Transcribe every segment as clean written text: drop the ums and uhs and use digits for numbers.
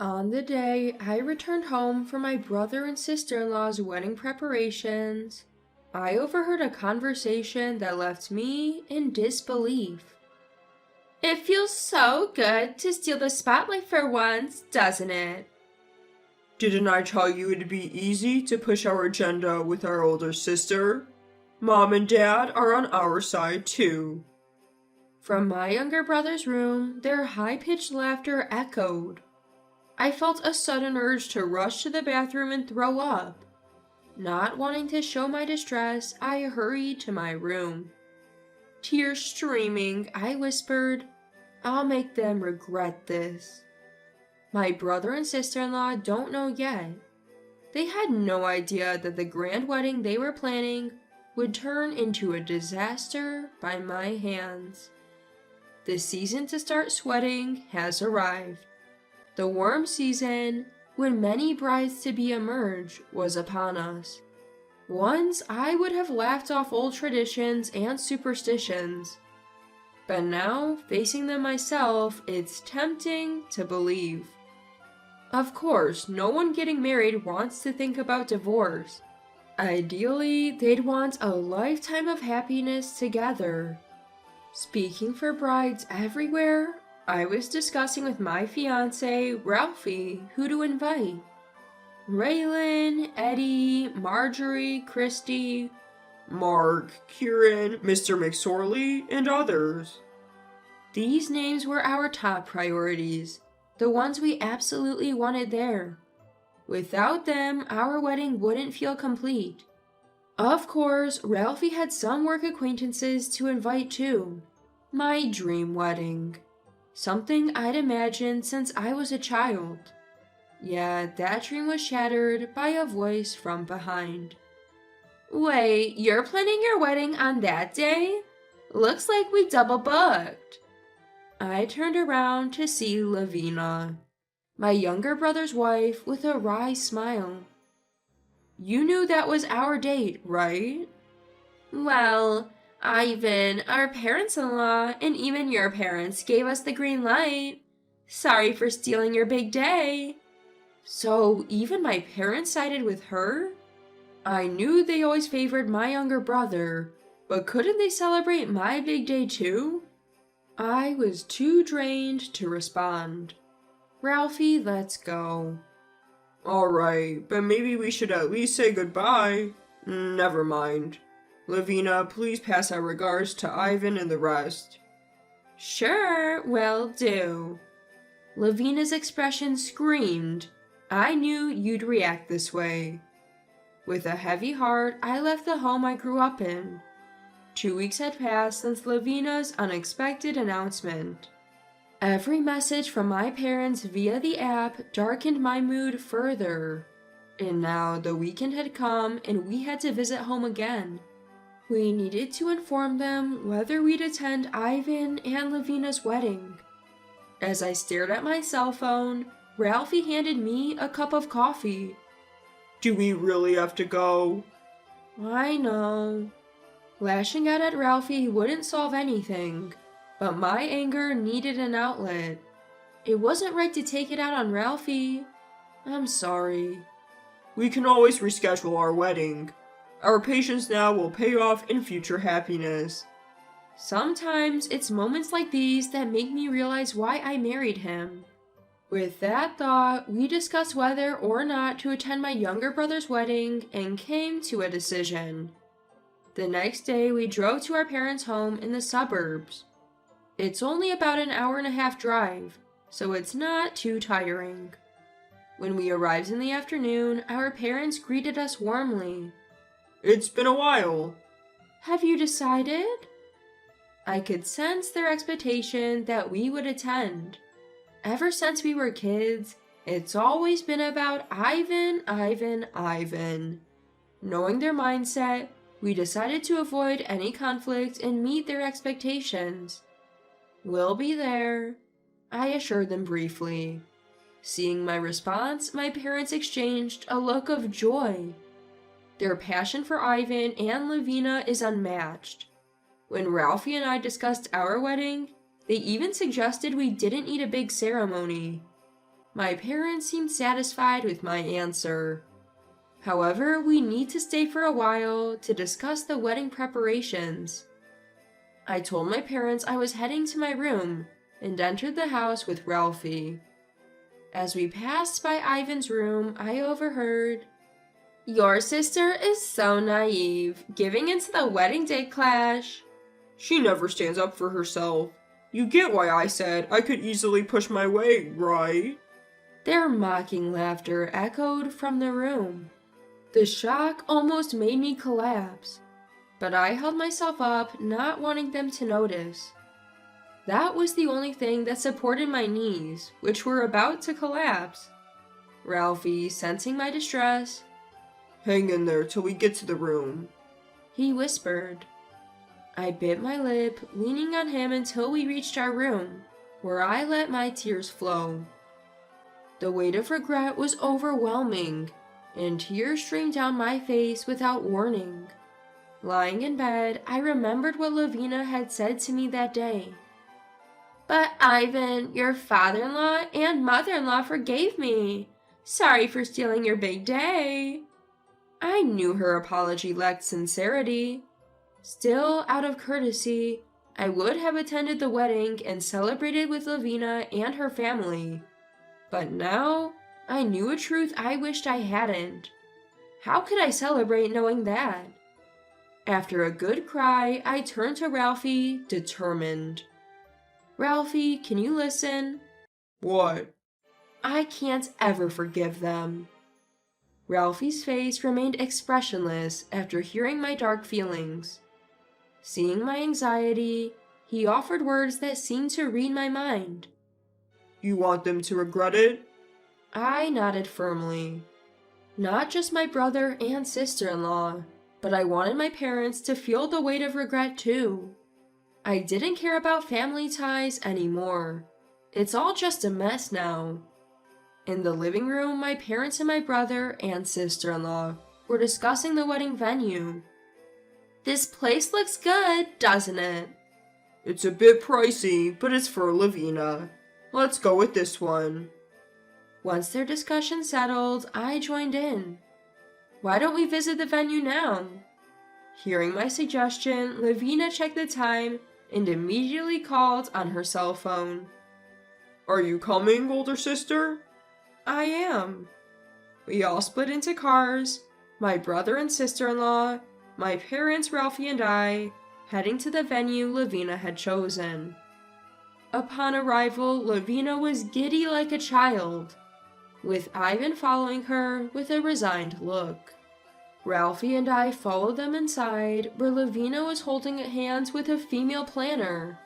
On the day I returned home from my brother and sister-in-law's wedding preparations, I overheard a conversation that left me in disbelief. It feels so good to steal the spotlight for once, doesn't it? Didn't I tell you it'd be easy to push our agenda with our older sister? Mom and Dad are on our side too. From my younger brother's room, their high-pitched laughter echoed. I felt a sudden urge to rush to the bathroom and throw up. Not wanting to show my distress, I hurried to my room. Tears streaming, I whispered, "I'll make them regret this." My brother and sister-in-law don't know yet. They had no idea that the grand wedding they were planning would turn into a disaster by my hands. The season to start sweating has arrived. The warm season, when many brides-to-be emerge, was upon us. Once I would have laughed off old traditions and superstitions. But now, facing them myself, it's tempting to believe. Of course, no one getting married wants to think about divorce. Ideally, they'd want a lifetime of happiness together. Speaking for brides everywhere, I was discussing with my fiance, Ralphie, who to invite. Raylan, Eddie, Marjorie, Christy, Mark, Kieran, Mr. McSorley, and others. These names were our top priorities, the ones we absolutely wanted there. Without them, our wedding wouldn't feel complete. Of course, Ralphie had some work acquaintances to invite too. My dream wedding. Something I'd imagined since I was a child. Yet that dream was shattered by a voice from behind. Wait, you're planning your wedding on that day? Looks like we double booked. I turned around to see Lavina, my younger brother's wife, with a wry smile. You knew that was our date, right? Well, Ivan, our parents-in-law, and even your parents gave us the green light. Sorry for stealing your big day. So even my parents sided with her? I knew they always favored my younger brother, but couldn't they celebrate my big day too? I was too drained to respond. Ralphie, let's go. Alright, but maybe we should at least say goodbye. Never mind. Lavina, please pass our regards to Ivan and the rest. Sure, will do. Lavina's expression screamed, I knew you'd react this way. With a heavy heart, I left the home I grew up in. 2 weeks had passed since Lavina's unexpected announcement. Every message from my parents via the app darkened my mood further. And now the weekend had come and we had to visit home again. We needed to inform them whether we'd attend Ivan and Lavina's wedding. As I stared at my cell phone, Ralphie handed me a cup of coffee. Do we really have to go? I know. Lashing out at Ralphie wouldn't solve anything, but my anger needed an outlet. It wasn't right to take it out on Ralphie. I'm sorry. We can always reschedule our wedding. Our patience now will pay off in future happiness. Sometimes it's moments like these that make me realize why I married him. With that thought, we discussed whether or not to attend my younger brother's wedding and came to a decision. The next day, we drove to our parents' home in the suburbs. It's only about an hour-and-a-half drive, so it's not too tiring. When we arrived in the afternoon, our parents greeted us warmly. It's been a while. Have you decided? I could sense their expectation that we would attend. Ever since we were kids, it's always been about Ivan, Ivan, Ivan. Knowing their mindset, we decided to avoid any conflict and meet their expectations. We'll be there, I assured them briefly. Seeing my response, my parents exchanged a look of joy. Their passion for Ivan and Lavina is unmatched. When Ralphie and I discussed our wedding, they even suggested we didn't need a big ceremony. My parents seemed satisfied with my answer. However, we need to stay for a while to discuss the wedding preparations. I told my parents I was heading to my room and entered the house with Ralphie. As we passed by Ivan's room, I overheard, "Your sister is so naive, giving into the wedding day clash." She never stands up for herself. You get why I said I could easily push my way, right? Their mocking laughter echoed from the room. The shock almost made me collapse, but I held myself up, not wanting them to notice. That was the only thing that supported my knees, which were about to collapse. Ralphie, sensing my distress, "Hang in there till we get to the room," he whispered. I bit my lip, leaning on him until we reached our room, where I let my tears flow. The weight of regret was overwhelming, and tears streamed down my face without warning. Lying in bed, I remembered what Lavina had said to me that day. "But Ivan, your father-in-law and mother-in-law forgave me. Sorry for stealing your big day." I knew her apology lacked sincerity. Still, out of courtesy, I would have attended the wedding and celebrated with Lavina and her family. But now, I knew a truth I wished I hadn't. How could I celebrate knowing that? After a good cry, I turned to Ralphie, determined. "Ralphie, can you listen?" "What?" "I can't ever forgive them." Ralphie's face remained expressionless after hearing my dark feelings. Seeing my anxiety, he offered words that seemed to read my mind. "You want them to regret it?" I nodded firmly. Not just my brother and sister-in-law, but I wanted my parents to feel the weight of regret too. I didn't care about family ties anymore. It's all just a mess now. In the living room, my parents and my brother and sister-in-law were discussing the wedding venue. "This place looks good, doesn't it?" "It's a bit pricey, but it's for Lavina. Let's go with this one." Once their discussion settled, I joined in. "Why don't we visit the venue now?" Hearing my suggestion, Lavina checked the time and immediately called on her cell phone. "Are you coming, older sister?" "I am." We all split into cars, my brother and sister-in-law, my parents, Ralphie, and I, heading to the venue Lavina had chosen. Upon arrival, Lavina was giddy like a child, with Ivan following her with a resigned look. Ralphie and I followed them inside, where Lavina was holding hands with a female planner.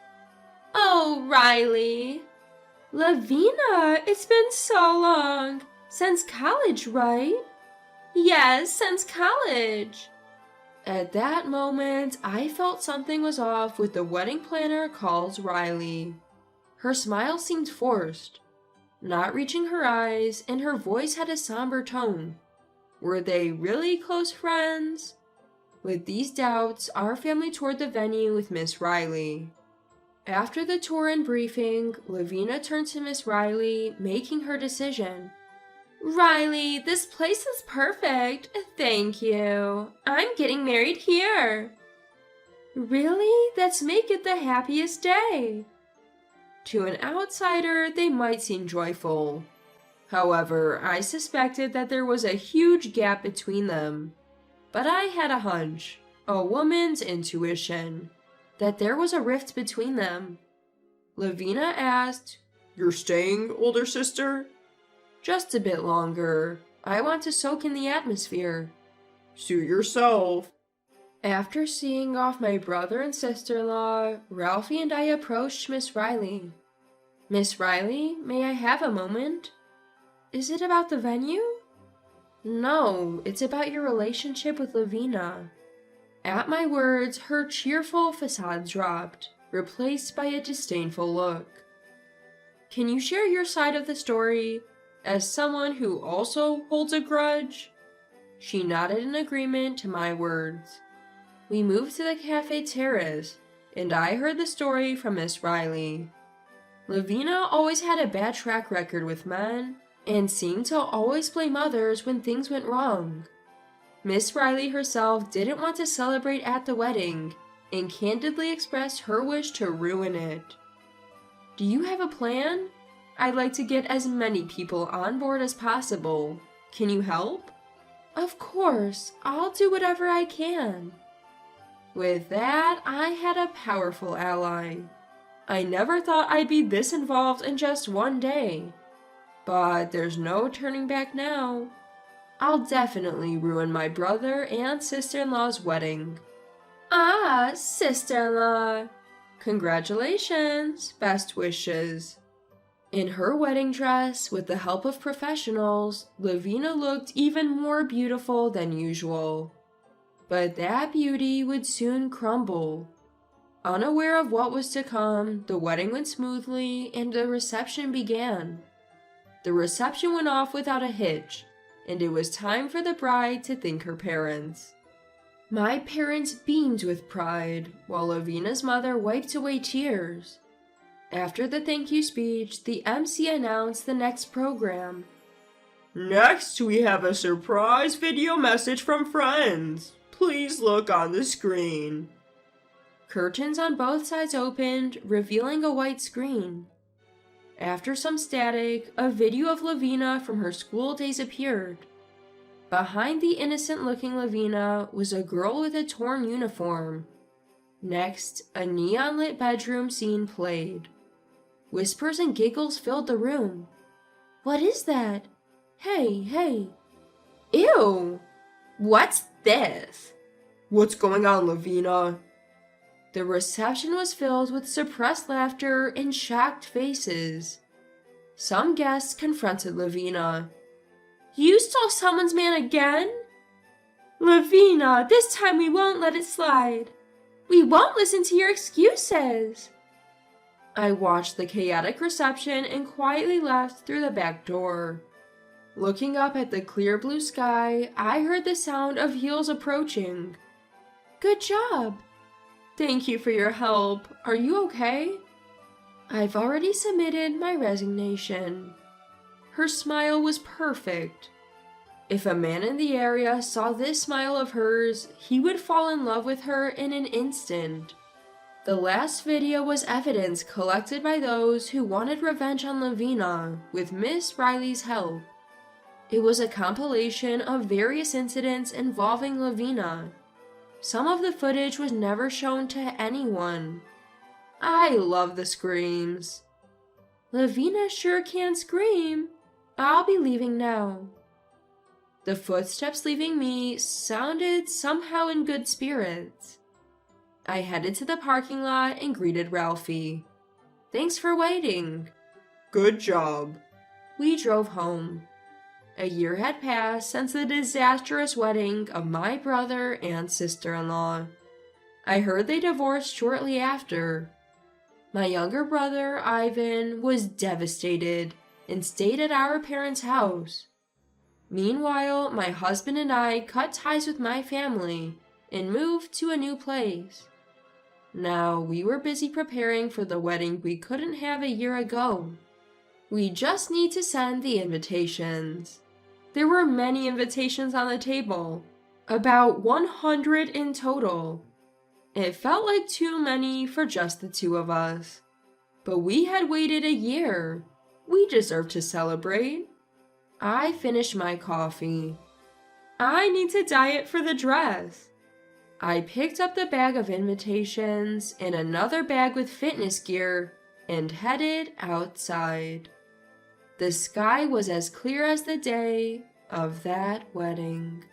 "Oh, Riley!" "Lavina, it's been so long. Since college, right?" "Yes, since college." At that moment, I felt something was off with the wedding planner called Riley. Her smile seemed forced, not reaching her eyes, and her voice had a somber tone. Were they really close friends? With these doubts, our family toured the venue with Miss Riley. After the tour and briefing, Lavina turned to Miss Riley, making her decision. "Riley, this place is perfect. Thank you. I'm getting married here." "Really? Let's make it the happiest day." To an outsider, they might seem joyful. However, I suspected that there was a huge gap between them. But I had a hunch, a woman's intuition, that there was a rift between them. Lavina asked, "You're staying, older sister?" "Just a bit longer. I want to soak in the atmosphere." "Suit yourself." After seeing off my brother and sister-in-law, Ralphie and I approached Miss Riley. "Miss Riley, may I have a moment?" "Is it about the venue?" "No, it's about your relationship with Lavina." At my words, her cheerful facade dropped, replaced by a disdainful look. "Can you share your side of the story, as someone who also holds a grudge?" She nodded in agreement to my words. We moved to the cafe terrace, and I heard the story from Miss Riley. Lavina always had a bad track record with men and seemed to always blame others when things went wrong. Miss Riley herself didn't want to celebrate at the wedding and candidly expressed her wish to ruin it. Do you have a plan? I'd like to get as many people on board as possible. Can you help? Of course, I'll do whatever I can. With that, I had a powerful ally. I never thought I'd be this involved in just one day. But there's no turning back now. I'll definitely ruin my brother and sister-in-law's wedding. Ah, sister-in-law. Congratulations, best wishes. In her wedding dress, with the help of professionals, Lavina looked even more beautiful than usual. But that beauty would soon crumble. Unaware of what was to come, the wedding went smoothly and the reception began. The reception went off without a hitch, and it was time for the bride to thank her parents. My parents beamed with pride, while Lavina's mother wiped away tears. After the thank you speech, the MC announced the next program. Next, we have a surprise video message from friends. Please look on the screen. Curtains on both sides opened, revealing a white screen. After some static, a video of Lavina from her school days appeared. Behind the innocent-looking Lavina was a girl with a torn uniform. Next, a neon-lit bedroom scene played. Whispers and giggles filled the room. What is that? Hey. Ew! What's this? What's going on, Lavina? The reception was filled with suppressed laughter and shocked faces. Some guests confronted Lavina. You stole someone's man again? Lavina, this time we won't let it slide. We won't listen to your excuses. I watched the chaotic reception and quietly left through the back door. Looking up at the clear blue sky, I heard the sound of heels approaching. Good job. Thank you for your help. Are you okay? I've already submitted my resignation. Her smile was perfect. If a man in the area saw this smile of hers, he would fall in love with her in an instant. The last video was evidence collected by those who wanted revenge on Lavina with Miss Riley's help. It was a compilation of various incidents involving Lavina. Some of the footage was never shown to anyone. I love the screams. Lavina sure can scream. I'll be leaving now. The footsteps leaving me sounded somehow in good spirits. I headed to the parking lot and greeted Ralphie. Thanks for waiting. Good job. We drove home. A year had passed since the disastrous wedding of my brother and sister-in-law. I heard they divorced shortly after. My younger brother, Ivan, was devastated and stayed at our parents' house. Meanwhile, my husband and I cut ties with my family and moved to a new place. Now, we were busy preparing for the wedding we couldn't have a year ago. We just need to send the invitations. There were many invitations on the table, about 100 in total. It felt like too many for just the two of us. But we had waited a year. We deserved to celebrate. I finished my coffee. I need to diet for the dress. I picked up the bag of invitations and another bag with fitness gear and headed outside. The sky was as clear as the day of that wedding.